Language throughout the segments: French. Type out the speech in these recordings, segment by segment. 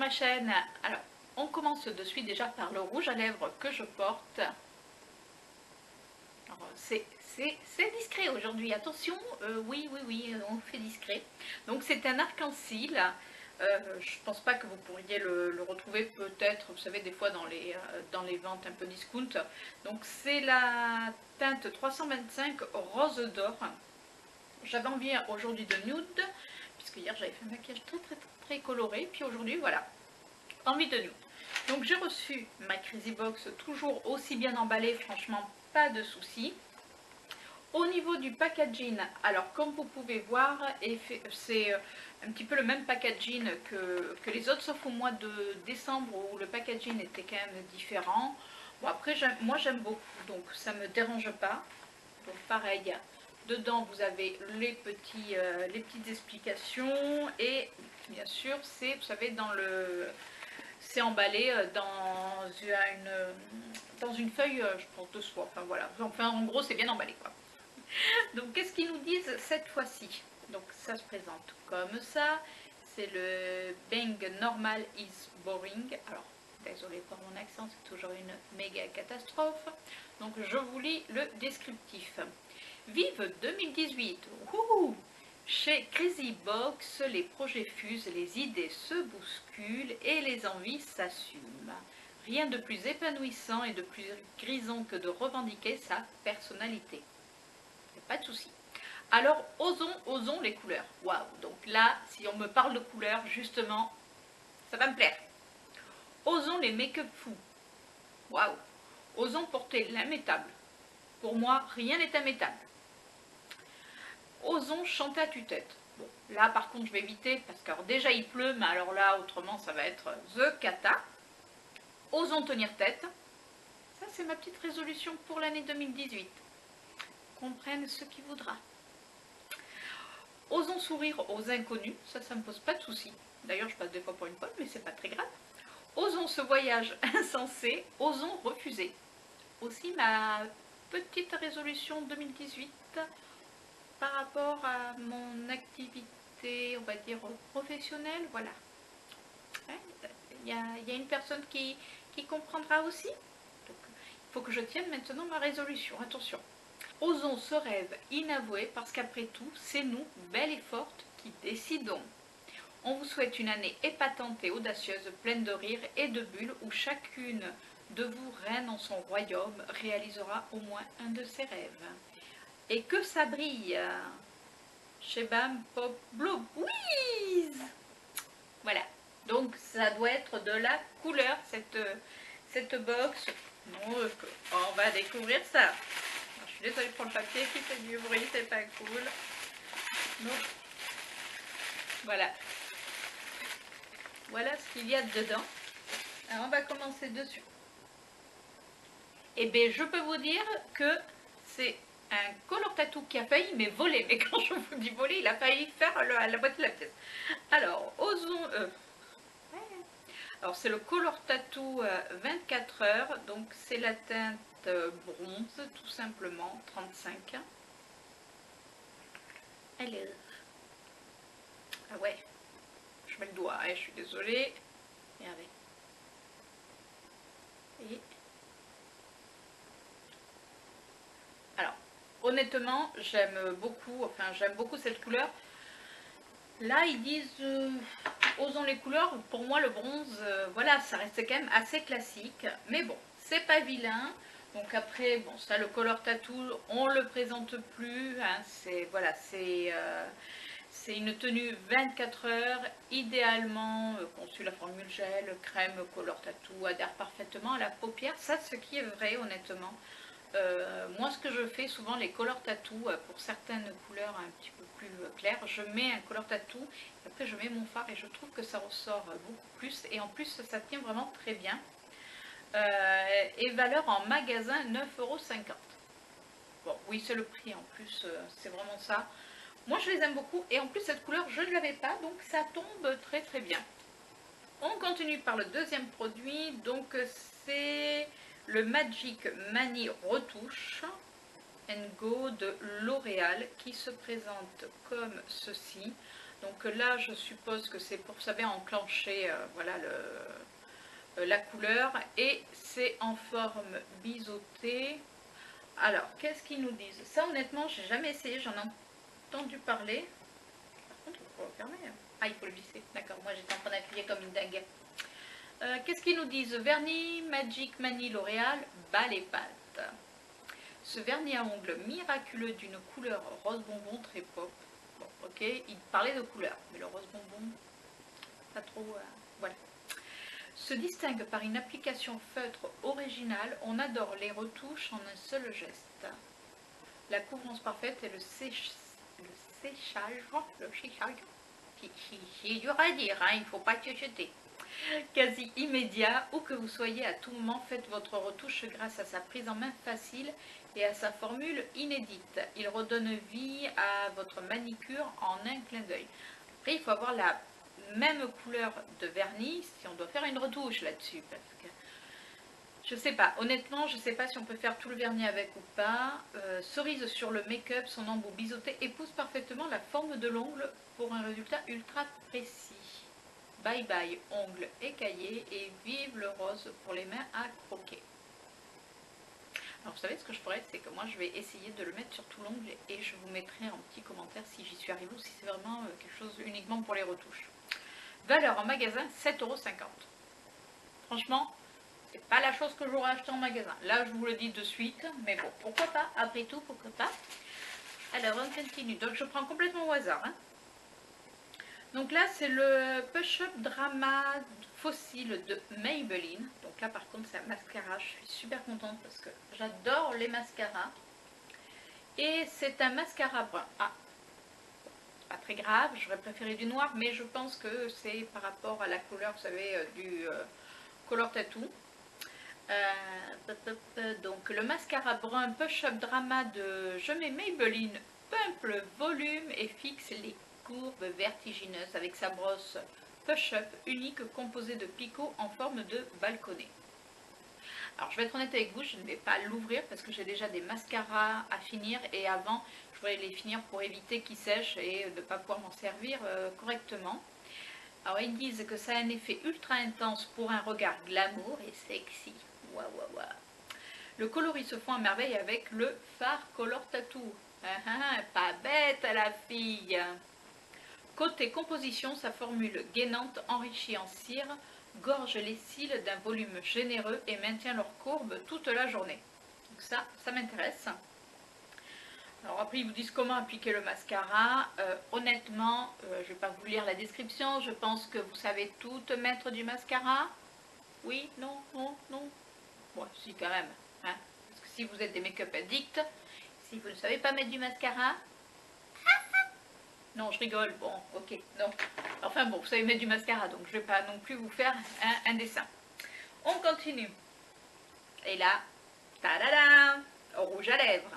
ma chaîne. Alors, on commence de suite déjà par le rouge à lèvres que je porte. C'est discret aujourd'hui, attention, oui, on fait discret. Donc c'est un arc-en-ciel. Je pense pas que vous pourriez le retrouver, peut-être, vous savez, des fois dans les ventes un peu discount. Donc c'est la teinte 325 rose d'or. J'avais envie aujourd'hui de nude, puisque hier j'avais fait un maquillage très coloré, puis aujourd'hui voilà, envie de nude. Donc j'ai reçu ma Crazy Box toujours aussi bien emballée, franchement pas de soucis. Au niveau du packaging, alors comme vous pouvez voir, c'est un petit peu le même packaging que les autres, sauf au mois de décembre où le packaging était quand même différent. Bon après, moi j'aime beaucoup, donc ça ne me dérange pas. Donc pareil, dedans vous avez les petites explications et bien sûr c'est, vous savez, c'est emballé dans une feuille, je pense, de soie. Enfin voilà, enfin en gros c'est bien emballé quoi. Donc qu'est-ce qu'ils nous disent cette fois-ci? Donc ça se présente comme ça. C'est le Bang Normal is Boring. Alors désolé pour mon accent, c'est toujours une méga catastrophe. Donc je vous lis le descriptif. Vive 2018. Ouh. Chez Crazy Box, les projets fusent, les idées se bousculent et les envies s'assument. Rien de plus épanouissant et de plus grisant que de revendiquer sa personnalité. Pas de souci. Alors, osons les couleurs. Waouh. Donc là, si on me parle de couleurs, justement, ça va me plaire. Osons les make-up fous. Waouh. Osons porter l'immétable. Pour moi, rien n'est immétable. Osons chanter à tue-tête. Bon, là, par contre, je vais éviter parce que alors, déjà il pleut, mais alors là, autrement, ça va être the cata. Osons tenir tête. Ça, c'est ma petite résolution pour l'année 2018. Comprenne ce qui voudra. Osons sourire aux inconnus, ça me pose pas de soucis. D'ailleurs, je passe des fois pour une folle, mais c'est pas très grave. Osons ce voyage insensé, osons refuser. Aussi ma petite résolution 2018 par rapport à mon activité, on va dire, professionnelle, voilà. Il y a une personne qui comprendra aussi. Donc, il faut que je tienne maintenant ma résolution, attention. Osons ce rêve inavoué parce qu'après tout, c'est nous, belles et fortes, qui décidons. On vous souhaite une année épatante et audacieuse, pleine de rires et de bulles, où chacune de vous, reine en son royaume, réalisera au moins un de ses rêves. Et que ça brille! Chez Bam Pop Blue Whiz! Voilà, donc ça doit être de la couleur, cette box. Bon, on va découvrir ça. Je suis désolée pour le papier qui fait du bruit, c'est pas cool. Donc, voilà. Voilà ce qu'il y a dedans. Alors, on va commencer dessus. Et bien, je peux vous dire que c'est un color tattoo qui a failli mais voler. Mais quand je vous dis voler, il a failli faire la boîte de la pièce. Alors, osons... Alors, c'est le color tattoo 24 heures. Donc, c'est la teinte bronze, tout simplement, 35. Alors, ah ouais, je mets le doigt, hein, je suis désolée. Regardez. Et... Alors, honnêtement, j'aime beaucoup cette couleur. Là, ils disent, osons les couleurs. Pour moi, le bronze, voilà, ça reste quand même assez classique. Mais bon, c'est pas vilain. Donc après, bon, ça, le color tattoo, on le présente plus. Hein, voilà, c'est une tenue 24 heures, idéalement conçue la formule gel, crème, color tattoo, adhère parfaitement à la paupière. Ça, ce qui est vrai, honnêtement. Moi, ce que je fais souvent, les color tattoo, pour certaines couleurs un petit peu plus claires, je mets un color tattoo, et après je mets mon fard et je trouve que ça ressort beaucoup plus. Et en plus, ça tient vraiment très bien. Et valeur en magasin 9,50 €. Bon, oui, c'est le prix en plus, c'est vraiment ça. Moi, je les aime beaucoup. Et en plus, cette couleur, je ne l'avais pas, donc ça tombe très bien. On continue par le deuxième produit. Donc, c'est le Magic Mani Retouche & Go de L'Oréal qui se présente comme ceci. Donc là, je suppose que c'est pour, vous savez, enclencher voilà, la couleur. Et c'est en forme biseautée. Alors, qu'est-ce qu'ils nous disent? Ça, honnêtement, j'ai jamais essayé, j'en ai entendu parler. Par contre, il faut le fermer. Ah, il faut le visser. D'accord, moi j'étais en train d'appuyer comme une dingue. Qu'est-ce qu'ils nous disent? Vernis Magic Mani L'Oréal, bas les pattes. Ce vernis à ongles miraculeux d'une couleur rose bonbon très pop. Bon, ok, il parlait de couleur, mais le rose bonbon, pas trop. Voilà. Se distingue par une application feutre originale. On adore les retouches en un seul geste. La couvrance parfaite et le séchage. C'est dur à dire, hein, il ne faut pas se jeter. Quasi immédiat, où que vous soyez à tout moment, faites votre retouche grâce à sa prise en main facile et à sa formule inédite. Il redonne vie à votre manicure en un clin d'œil. Après, il faut avoir la même couleur de vernis si on doit faire une retouche là-dessus. Parce que je sais pas, honnêtement, je sais pas si on peut faire tout le vernis avec ou pas. Cerise sur le make-up, son embout biseauté épouse parfaitement la forme de l'ongle pour un résultat ultra précis. Bye bye ongles écaillés et vive le rose pour les mains à croquer. Alors vous savez ce que je ferais, c'est que moi je vais essayer de le mettre sur tout l'ongle et je vous mettrai en petit commentaire si j'y suis arrivée ou si c'est vraiment quelque chose uniquement pour les retouches. Valeur en magasin 7,50 €. Franchement, c'est pas la chose que j'aurais acheté en magasin. Là je vous le dis de suite, mais bon, pourquoi pas, après tout, pourquoi pas. Alors on continue, donc je prends complètement au hasard. Hein. Donc là c'est le Push Up Drama Fossile de Maybelline. Donc là par contre c'est un mascara, je suis super contente parce que j'adore les mascaras. Et c'est un mascara brun. Ah, pas très grave, j'aurais préféré du noir, mais je pense que c'est par rapport à la couleur, vous savez, du Color Tattoo. Donc le mascara brun Push Up Drama de Je mets Maybelline pimple volume et fixe les courbes vertigineuses avec sa brosse Push Up unique composée de picots en forme de balconnet. Alors je vais être honnête avec vous, je ne vais pas l'ouvrir parce que j'ai déjà des mascaras à finir et avant je voudrais les finir pour éviter qu'ils sèchent et de ne pas pouvoir m'en servir correctement. Alors ils disent que ça a un effet ultra intense pour un regard glamour et sexy. Waouh waouh waouh. Le coloris se fond à merveille avec le Fard Color Tattoo. Pas bête la fille. Côté composition, sa formule gainante enrichie en cire gorge les cils d'un volume généreux et maintient leur courbe toute la journée. Donc ça m'intéresse. Alors après ils vous disent comment appliquer le mascara. Honnêtement, je ne vais pas vous lire la description. Je pense que vous savez tout mettre du mascara. Oui, non, non, non. Bon, si quand même. Hein. Parce que si vous êtes des make-up addicts, si vous ne savez pas mettre du mascara... Non, je rigole. Bon, ok. Non. Enfin bon, vous savez mettre du mascara, donc je ne vais pas non plus vous faire un dessin. On continue. Et là, ta-da-da, rouge à lèvres.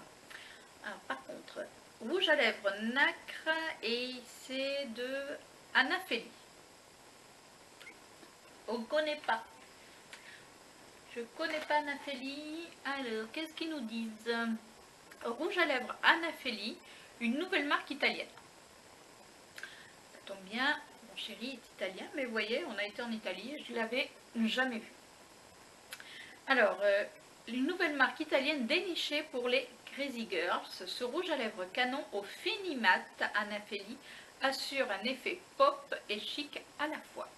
Alors par contre, rouge à lèvres nacre et c'est de Anaphélie. On ne connaît pas. Je ne connais pas Anaphélie. Alors, qu'est-ce qu'ils nous disent? Rouge à lèvres Anaphélie, une nouvelle marque italienne. Ça tombe bien, mon chéri est italien, mais vous voyez, on a été en Italie et je ne l'avais jamais vu. Alors, une nouvelle marque italienne dénichée pour les Crazy Girls. Ce rouge à lèvres canon au Finimat Anaphélie assure un effet pop et chic à la fois.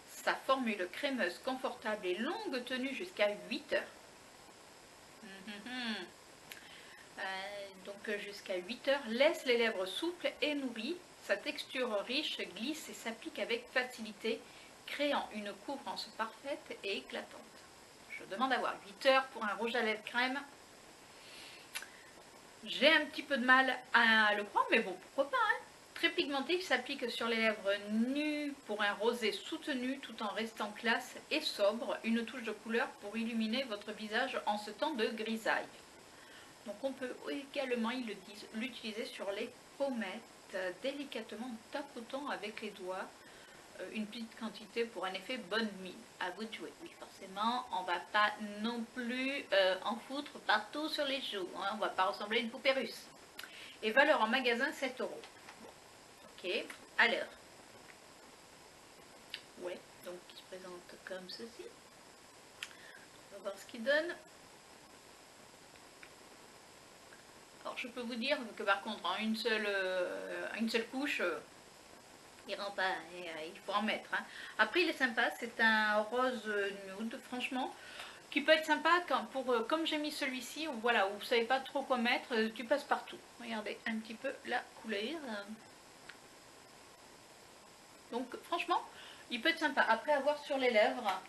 Sa formule crémeuse, confortable et longue tenue jusqu'à 8 heures. Donc jusqu'à 8 heures, laisse les lèvres souples et nourries. Sa texture riche glisse et s'applique avec facilité, créant une couvrance parfaite et éclatante. Je demande à voir 8 heures pour un rouge à lèvres crème. J'ai un petit peu de mal à le croire, mais bon, pourquoi pas, hein. Très pigmenté, il s'applique sur les lèvres nues pour un rosé soutenu tout en restant classe et sobre. Une touche de couleur pour illuminer votre visage en ce temps de grisaille. Donc on peut également, ils le disent, l'utiliser sur les pommettes, délicatement tapotant avec les doigts. Une petite quantité pour un effet bonne mine. À vous de jouer. Oui, forcément, on va pas non plus en foutre partout sur les joues. Hein, on va pas ressembler à une poupée russe. Et valeur en magasin 7 €. Bon, ok. Ok, alors. Ouais, donc il se présente comme ceci. On va voir ce qu'il donne. Alors je peux vous dire que par contre, en une seule couche, il rend pas, il faut en mettre. Hein. Après il est sympa, c'est un rose nude, franchement, qui peut être sympa comme j'ai mis celui-ci, voilà, où vous savez pas trop quoi mettre, tu passes partout. Regardez un petit peu la couleur. Donc franchement, il peut être sympa. Après avoir sur les lèvres.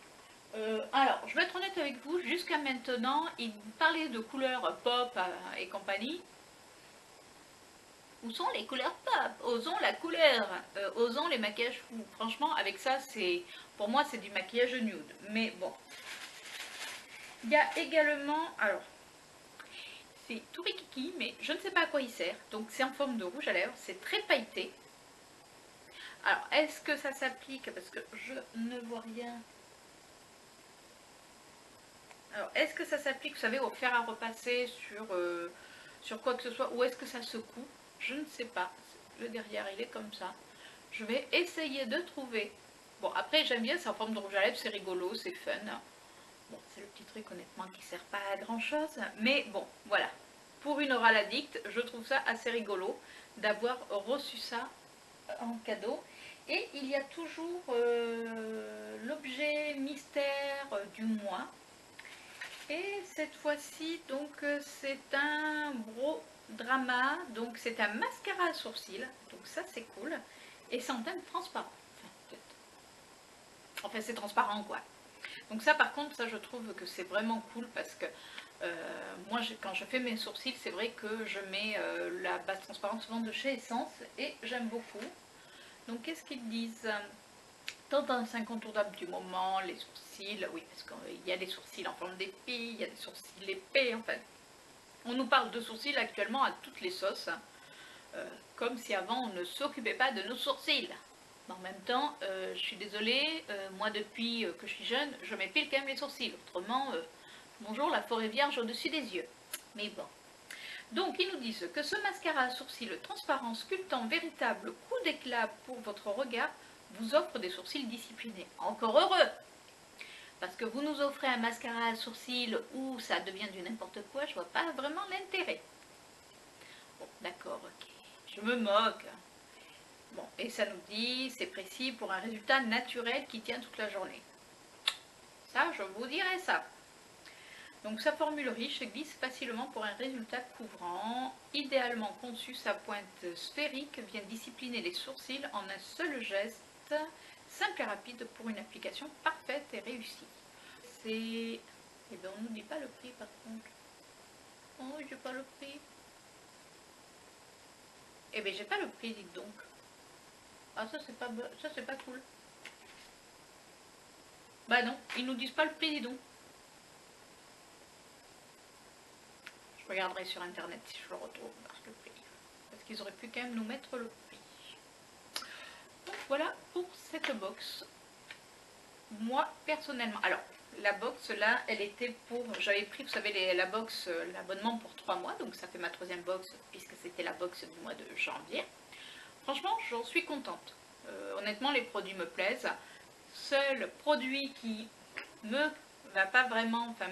Alors, je vais être honnête avec vous, jusqu'à maintenant, il parlait de couleurs pop et compagnie. Où sont les couleurs pop? Osons la couleur, osons les maquillages fous. Franchement, avec ça, pour moi, c'est du maquillage nude. Mais bon. Il y a également, alors, c'est tout rikiki, mais je ne sais pas à quoi il sert. Donc, c'est en forme de rouge à lèvres. C'est très pailleté. Alors, est-ce que ça s'applique? Parce que je ne vois rien. Alors, est-ce que ça s'applique, vous savez, au fer à repasser sur quoi que ce soit? Ou est-ce que ça secoue? Je ne sais pas. Le derrière, il est comme ça. Je vais essayer de trouver. Bon, après, j'aime bien, c'est en forme de rouge à lèvres, c'est rigolo, c'est fun. Bon, c'est le petit truc, honnêtement, qui sert pas à grand-chose. Mais bon, voilà. Pour une oral addict, je trouve ça assez rigolo d'avoir reçu ça en cadeau. Et il y a toujours l'objet mystère du mois. Et cette fois-ci, donc, c'est un Brow Drama. Donc, c'est un mascara à sourcils. Donc, ça, c'est cool. Et c'est en teinte transparent. Enfin, c'est transparent, quoi. Donc ça, par contre, ça, je trouve que c'est vraiment cool parce que moi, quand je fais mes sourcils, c'est vrai que je mets la base transparente souvent de chez Essence et j'aime beaucoup. Donc, qu'est-ce qu'ils disent? Tendance incontournable du moment, les sourcils, oui, parce qu'il y a des sourcils en forme d'épée, il y a des sourcils épais, en fait. On nous parle de sourcils actuellement à toutes les sauces, comme si avant on ne s'occupait pas de nos sourcils. En même temps, je suis désolée, moi depuis que je suis jeune, je m'épile quand même les sourcils. Autrement, bonjour la forêt vierge au-dessus des yeux. Mais bon. Donc ils nous disent que ce mascara à sourcils transparent sculptant véritable coup d'éclat pour votre regard vous offre des sourcils disciplinés. Encore heureux! Parce que vous nous offrez un mascara à sourcils où ça devient du n'importe quoi, je vois pas vraiment l'intérêt. Bon, d'accord, ok. Je me moque. Bon, et ça nous dit, c'est précis pour un résultat naturel qui tient toute la journée. Ça, je vous dirai ça. Donc sa formule riche glisse facilement pour un résultat couvrant. Idéalement conçu, sa pointe sphérique vient discipliner les sourcils en un seul geste, simple et rapide pour une application parfaite et réussie. C'est... Eh bien, on ne nous dit pas le prix par contre. Oh, j'ai pas le prix. Eh bien, j'ai pas le prix, dites donc. Ah, ça c'est pas cool. Bah non, ils nous disent pas le prix, dis donc. Je regarderai sur internet si je le retrouve, le prix. Parce qu'ils auraient pu quand même nous mettre le prix. Donc voilà pour cette box. Moi, personnellement, alors, la box là, elle était pour... J'avais pris, vous savez, la box, l'abonnement pour 3 mois. Donc ça fait ma 3e box, puisque c'était la box du mois de janvier. Franchement, j'en suis contente. Honnêtement, les produits me plaisent. Seul produit qui me va pas vraiment, enfin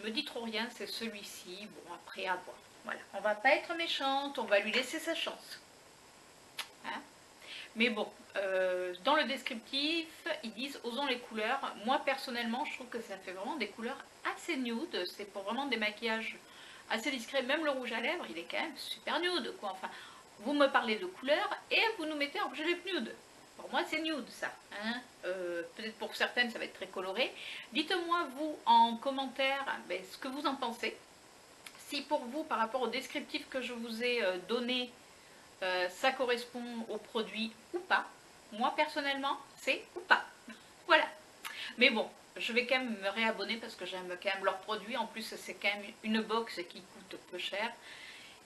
me dit trop rien, c'est celui-ci. Bon, après à voir. Voilà, on va pas être méchante, on va lui laisser sa chance. Hein? Mais bon, dans le descriptif, ils disent osons les couleurs. Moi personnellement, je trouve que ça fait vraiment des couleurs assez nude. C'est pour vraiment des maquillages assez discrets. Même le rouge à lèvres, il est quand même super nude, quoi. Enfin, vous me parlez de couleurs et vous nous mettez en rouge à lèvres nude. Pour moi, c'est nude, ça. Hein. Peut-être pour certaines, ça va être très coloré. Dites-moi, vous, en commentaire, ce que vous en pensez. Si pour vous, par rapport au descriptif que je vous ai donné, ça correspond au produit ou pas. Moi, personnellement, c'est ou pas. Voilà. Mais bon, je vais quand même me réabonner parce que j'aime quand même leurs produits. En plus, c'est quand même une box qui coûte peu cher.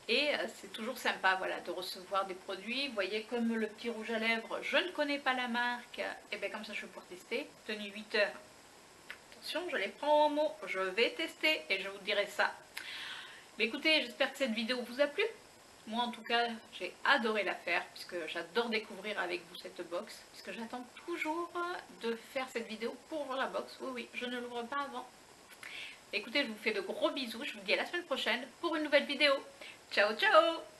Et c'est toujours sympa, voilà, de recevoir des produits. Vous voyez, comme le petit rouge à lèvres, je ne connais pas la marque. Et bien comme ça, je vais pouvoir tester. Tenue 8 heures. Attention, je les prends au mot. Je vais tester et je vous dirai ça. Mais écoutez, j'espère que cette vidéo vous a plu. Moi en tout cas, j'ai adoré la faire puisque j'adore découvrir avec vous cette box. Puisque j'attends toujours de faire cette vidéo pour ouvrir la box. Oui, oui, je ne l'ouvre pas avant. Écoutez, je vous fais de gros bisous. Je vous dis à la semaine prochaine pour une nouvelle vidéo. Ciao, ciao!